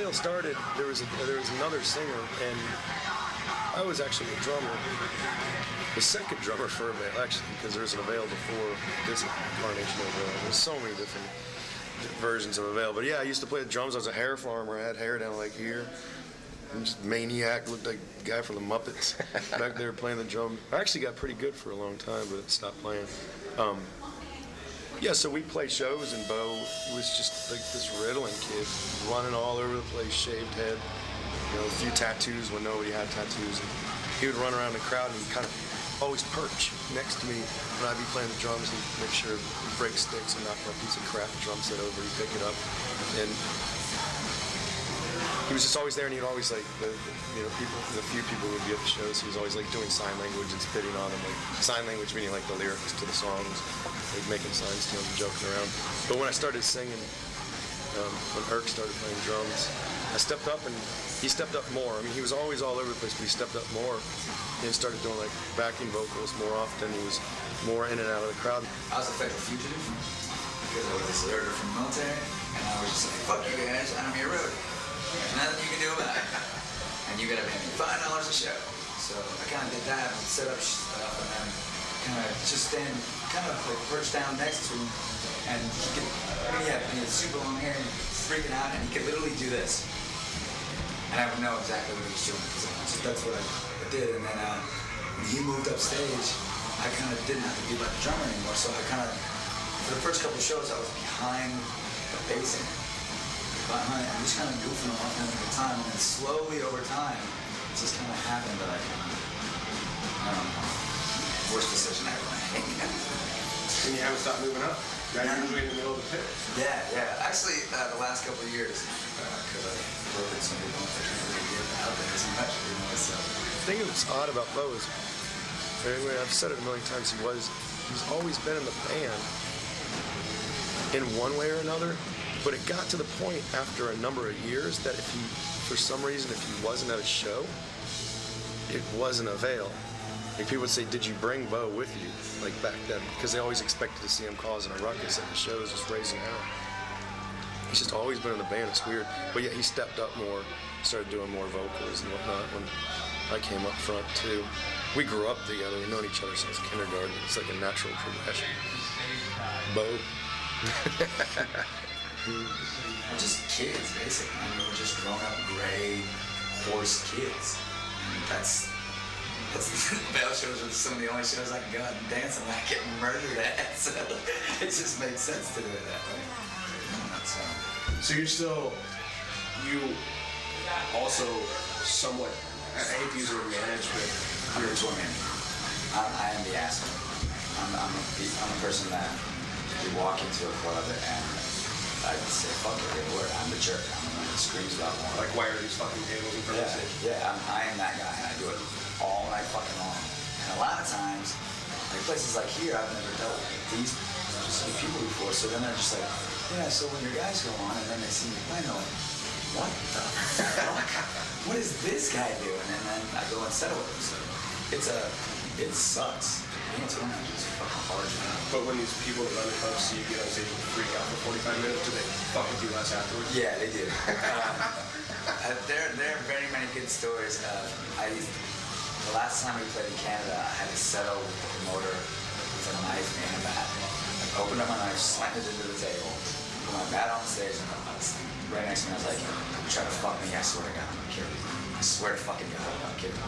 Avail started, there was another singer, and I was actually a drummer, the second drummer for Avail, actually, because there was an Avail before this incarnation of Avail. There's so many different versions of Avail. But yeah, I used to play the drums. I was a hair farmer. I had hair down like here. I'm just maniac, looked like a guy from the Muppets back there playing the drum. I actually got pretty good for a long time, but stopped playing. Yeah, so we played shows, and Bo was just like this riddling kid, running all over the place, shaved head, you know, a few tattoos when nobody had tattoos. And he would run around the crowd and kind of always perch next to me when I'd be playing the drums and make sure to break sticks and knock a piece of crap drum set over. He'd pick it up, and he was just always there. And he'd always like the few people who would be at the shows. He was always like doing sign language and spitting on them, like sign language meaning like the lyrics to the songs, like making signs to him, joking around. But when I started singing, when Irk started playing drums, I stepped up, and he stepped up more. I mean, he was always all over the place, but he stepped up more and started doing like backing vocals more often. He was more in and out of the crowd. I was a federal fugitive because I was a deserter from the military, and I was just like, fuck you guys, I'm your road. There's nothing you can do about it. And you gotta pay me $5 a show. So I kind of did that and set up stuff, and then kind of just stand, kind of like perched down next to him, and he had super long hair and freaking out, and he could literally do this. And I would know exactly what he was doing, because that's what I did. And then when he moved upstage, I kind of didn't have to be like a drummer anymore. So I kind of, for the first couple of shows, I was behind the bass and just kind of goofing off having a good time. And then slowly over time, it just kind of happened that I worst decision ever made. And you haven't stopped moving up? You're usually in the middle of the pit. Yeah. Actually, the last couple of years, because I worked with some people, I can't really get out there as much, you know, so. The thing that's odd about Bo is, anyway, I've said it a million times, he's always been in the band in one way or another, but it got to the point after a number of years that if he, for some reason, if he wasn't at a show, it wasn't Avail. Like people would say, did you bring Bo with you? Like back then, because they always expected to see him causing a ruckus at the shows, just raising hell. He's just always been in the band, it's weird. But yeah, he stepped up more, started doing more vocals and whatnot when I came up front too. We grew up together, we've known each other since kindergarten. It's like a natural progression. Bo. We're just kids, basically. I mean, we're just grown-up, gray, horse kids. And that's Avail shows are some of the only shows I can go out and dance and not get murdered at. So it just makes sense to do it that way. So you also somewhat, I hate to use the word manage, but I'm a tour manager. I am the asshole. I'm a person that you walk into a club and I say, fuck every word. I'm the jerk. I'm the one that screams about more. Like, why are these fucking tables in front of the stage? Yeah, I am that guy, and I do it all night fucking long. And a lot of times, like places like here, I've never dealt with these specific people before, so then they're just like, yeah, so when your guys go on and then they see me play, they're like, what the fuck? What is this guy doing? And then I go and settle with him. So it sucks. Being a tour manager is fucking hard. But when these people that run the club see you get on stage and freak out for 45 minutes, do they fuck with you less afterwards? Yeah, they do. There are very many good stories. The last time we played in Canada, I had to settle with the promoter with a knife and a bat. I opened up my knife, slammed it into the table, put my bat on the stage, and I was right next to me. I was like, "You try to fuck me? I swear to God, I'm gonna kill you. I swear to fucking God, I'm gonna kill you."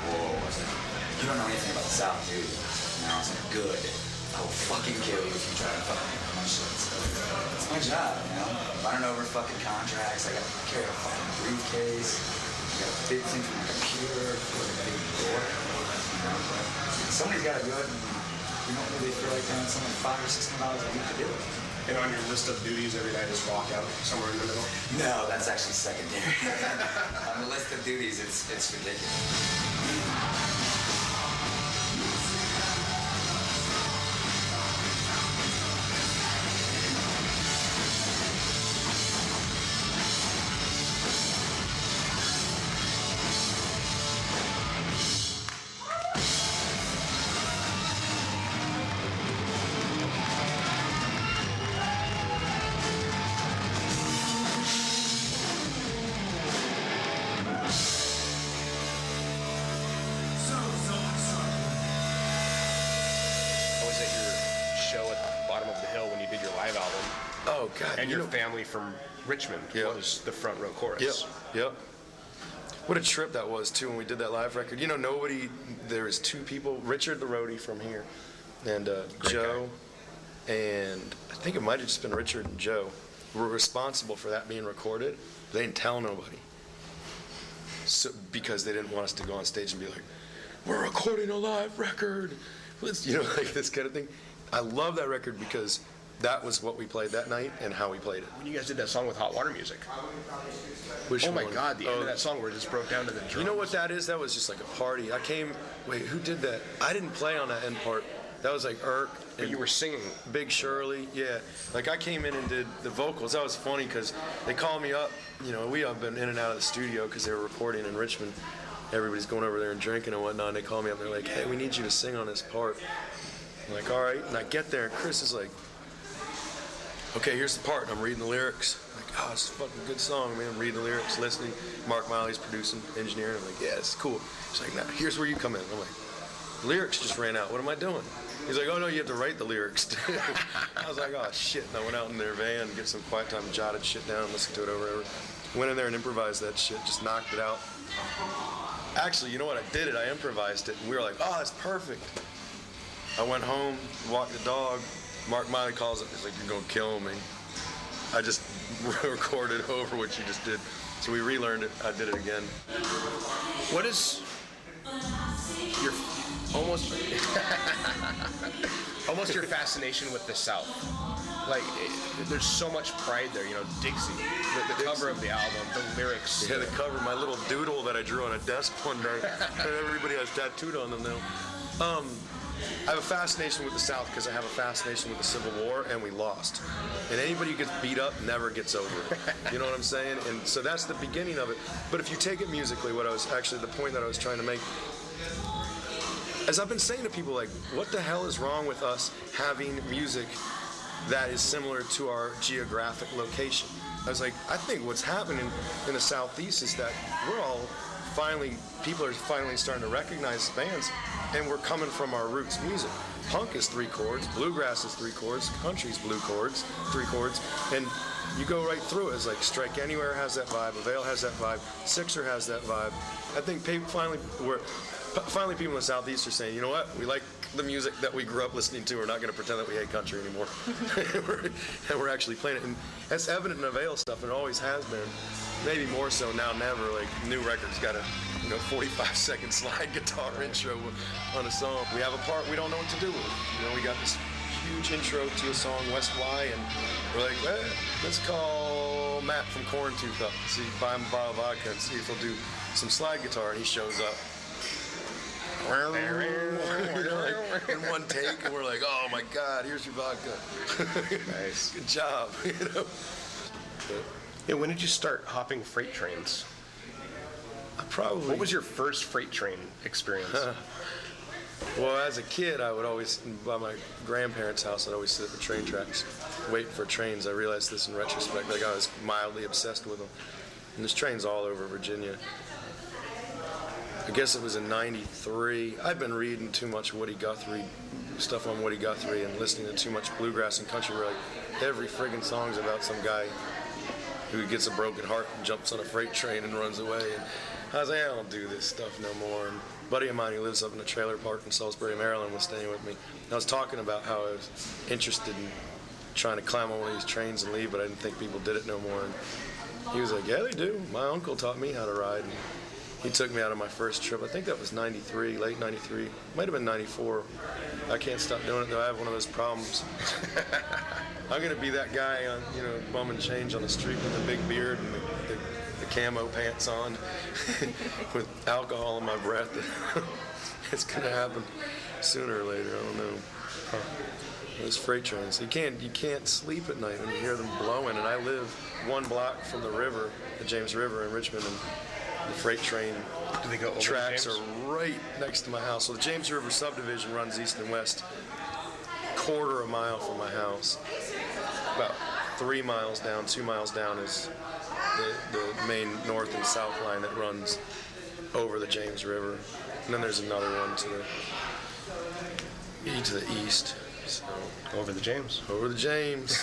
Whoa! I was like, "You don't know anything about the South, do you?" And I was like, "Good. I will fucking kill you if you try to fuck me with my shit." So it's my job, you know. Running over fucking contracts. I gotta carry a fucking briefcase. I got a big thing from my computer for a big door. You know, somebody's got to do it, and you don't really feel like paying someone $500 or $600 a week to do it. And on your list of duties every night is rock out somewhere in the middle? No, that's actually secondary. On the list of duties, it's ridiculous. show at the bottom of the hill when you did your live album. Oh God! And your family from Richmond was the front row chorus. Yep. What a trip that was too when we did that live record. You know, there was 2 people, Richard the roadie from here, and Joe, and I think it might have just been Richard and Joe, were responsible for that being recorded. They didn't tell nobody. So, because they didn't want us to go on stage and be like, we're recording a live record. Let's, like this kind of thing. I love that record because that was what we played that night and how we played it. When you guys did that song with Hot Water Music. Which oh my one? God, the end of that song where it just broke down to the drums. You know what that is? That was just like a party. Wait, who did that? I didn't play on that end part. That was like Irk. But you were singing. Big Shirley, yeah. Like I came in and did the vocals. That was funny because they called me up. We have been in and out of the studio because they were recording in Richmond. Everybody's going over there and drinking and whatnot. And they call me up and they're like, hey, we need you to sing on this part. I'm like, all right. And I get there and Chris is like, okay, here's the part. And I'm reading the lyrics. I'm like, oh, it's a fucking good song, man. I'm reading the lyrics, listening. Mark Miley's producing, engineering. I'm like, yeah, it's cool. He's like, now, here's where you come in. I'm like, the lyrics just ran out. What am I doing? He's like, oh, no, you have to write the lyrics. I was like, oh, shit. And I went out in their van, get some quiet time, jotted shit down, listened to it over and over. Went in there and improvised that shit, just knocked it out. Actually, you know what? I did it. I improvised it. And we were like, oh, that's perfect. I went home, walked the dog. Mark Miley calls up. He's like, you're going to kill me. I just recorded over what you just did. So we relearned it. I did it again. What is your almost your fascination with the South? Like, there's so much pride there. Dixie, the cover of the album, the lyrics. Yeah, the cover, my little doodle that I drew on a desk one day. Everybody has tattooed on them now. I have a fascination with the South because I have a fascination with the Civil War, and we lost. And anybody who gets beat up never gets over it. You know what I'm saying? And so that's the beginning of it. But if you take it musically, the point that I was trying to make, as I've been saying to people, like, what the hell is wrong with us having music that is similar to our geographic location? I was like, I think what's happening in the Southeast is that people are finally starting to recognize bands, and we're coming from our roots music. Punk is 3 chords, bluegrass is 3 chords, country's 3 chords, and you go right through it. It's like Strike Anywhere has that vibe, Avail has that vibe, Sixer has that vibe. I think finally people in the Southeast are saying, you know what, we like the music that we grew up listening to. We're not going to pretend that we hate country anymore. and we're actually playing it. And that's evident in Avail stuff, and it always has been. Maybe more so now, never. Like, new records got a 45-second slide guitar intro on a song. We have a part we don't know what to do with. We got this huge intro to a song, West Y, and we're like, let's call Matt from Corn Tooth up, buy him a bottle of vodka and see if he'll do some slide guitar, and he shows up. In one take, and we're like, oh my God, here's your vodka. Nice. Good job. Yeah, when did you start hopping freight trains? What was your first freight train experience? Well, as a kid, I would always, by my grandparents' house, I'd always sit at the train tracks, waiting for trains. I realized this in retrospect, like I was mildly obsessed with them. And there's trains all over Virginia. I guess it was in '93. I'd been reading too much Woody Guthrie, stuff on Woody Guthrie, and listening to too much bluegrass and country where like every friggin' song's about some guy who gets a broken heart and jumps on a freight train and runs away. And I was like, I don't do this stuff no more. And a buddy of mine who lives up in a trailer park in Salisbury, Maryland, was staying with me. And I was talking about how I was interested in trying to climb on one of these trains and leave, but I didn't think people did it no more. And he was like, yeah, they do. My uncle taught me how to ride. And he took me out on my first trip. I think that was '93, late '93. Might have been '94. I can't stop doing it though. I have one of those problems. I'm gonna be that guy on, bumming change on the street with the big beard and the camo pants on, with alcohol in my breath. It's gonna happen sooner or later. I don't know. Those freight trains. You can't sleep at night when you hear them blowing. And I live 1 block from the river, the James River in Richmond, and the freight train tracks are right next to my house. So the James River subdivision runs east and west, 1/4 mile from my house. About 3 miles down, 2 miles down is the main north and south line that runs over the James River. And then there's another one to the east. So, Over the James. over the James.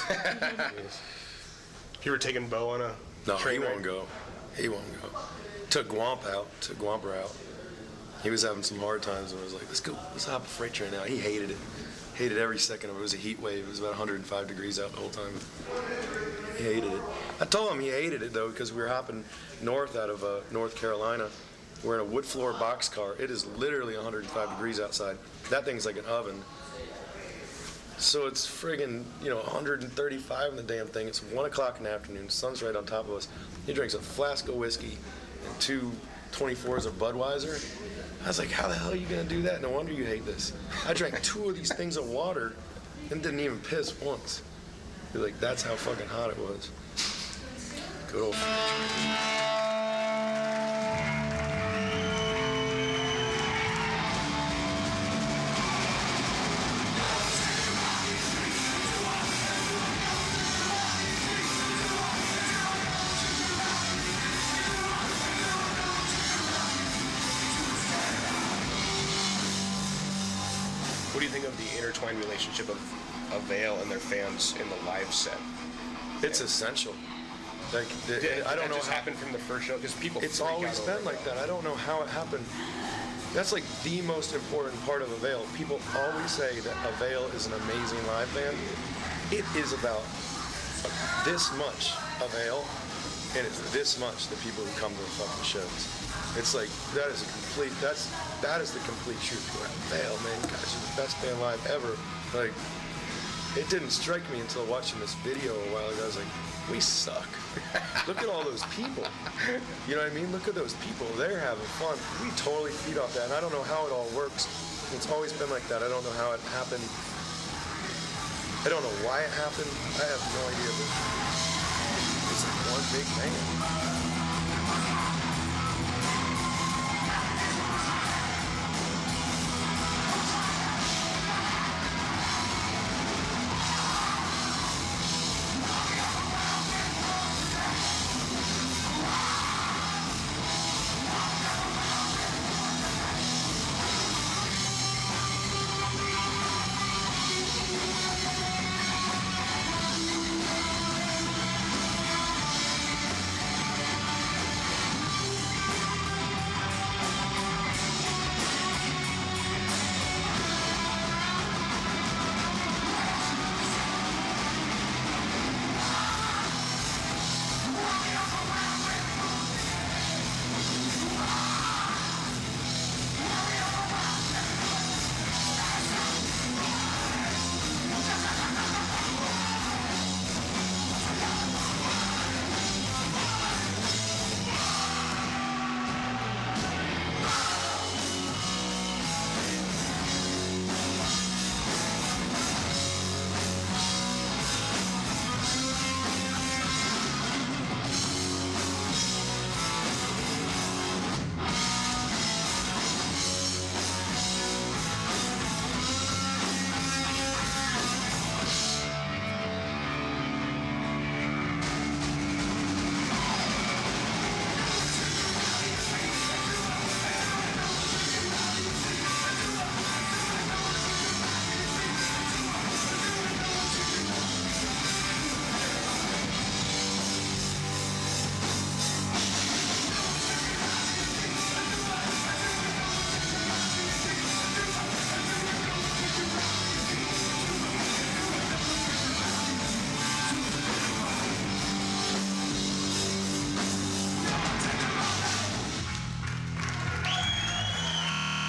You were taking Bo on a No, train he ride? won't go. He won't go. Took Gwamper out. He was having some hard times and was like, let's go, let's hop a freight train now. He hated it. Hated every second of it. It was a heat wave. It was about 105 degrees out the whole time. He hated it. I told him he hated it though because we were hopping north out of North Carolina. We're in a wood floor boxcar. It is literally 105 degrees outside. That thing's like an oven. So it's friggin', 135 in the damn thing. It's 1 o'clock in the afternoon. Sun's right on top of us. He drinks a flask of whiskey and 2 24s of Budweiser. I was like, how the hell are you gonna do that? No wonder you hate this. I drank 2 of these things of water and didn't even piss once. You're like, that's how fucking hot it was. Good old. What do you think of the intertwined relationship of Avail and their fans in the live set? It's essential. Like, Did I don't that know just how. happened from the first show? Because people It's freak always out over been it. like that. I don't know how it happened. That's like the most important part of Avail. People always say that Avail is an amazing live band. It is about this much Avail, and it's this much the people who come to the fucking shows. It's like that is the complete truth. Avail, man, you guys are the best band live ever. Like, it didn't strike me until watching this video a while ago. I was like, we suck. Look at all those people. You know what I mean? Look at those people. They're having fun. We totally feed off that. And I don't know how it all works. It's always been like that. I don't know how it happened. I don't know why it happened. I have no idea. But it's like one big band.